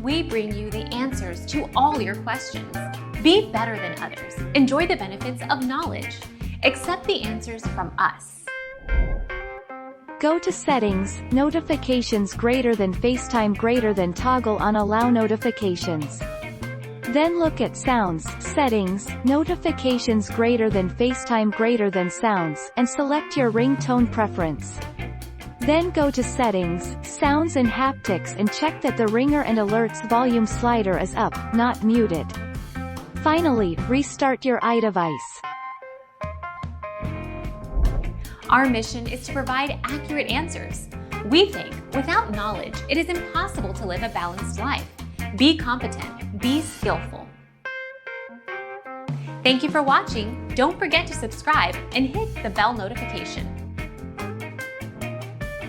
we bring you the answers to all your questions. Be better than others. Enjoy the benefits of knowledge. Accept the answers from us. Go to Settings, Notifications greater than FaceTime greater than toggle on Allow Notifications. Then look at Sounds, Settings, Notifications greater than FaceTime greater than Sounds, and select your ringtone preference. Then go to Settings, Sounds and Haptics and check that the ringer and alerts volume slider is up, not muted. Finally, restart your iDevice. Our mission is to provide accurate answers. We think without knowledge, it is impossible to live a balanced life. Be competent, be skillful. Thank you for watching. Don't forget to subscribe and hit the bell notification.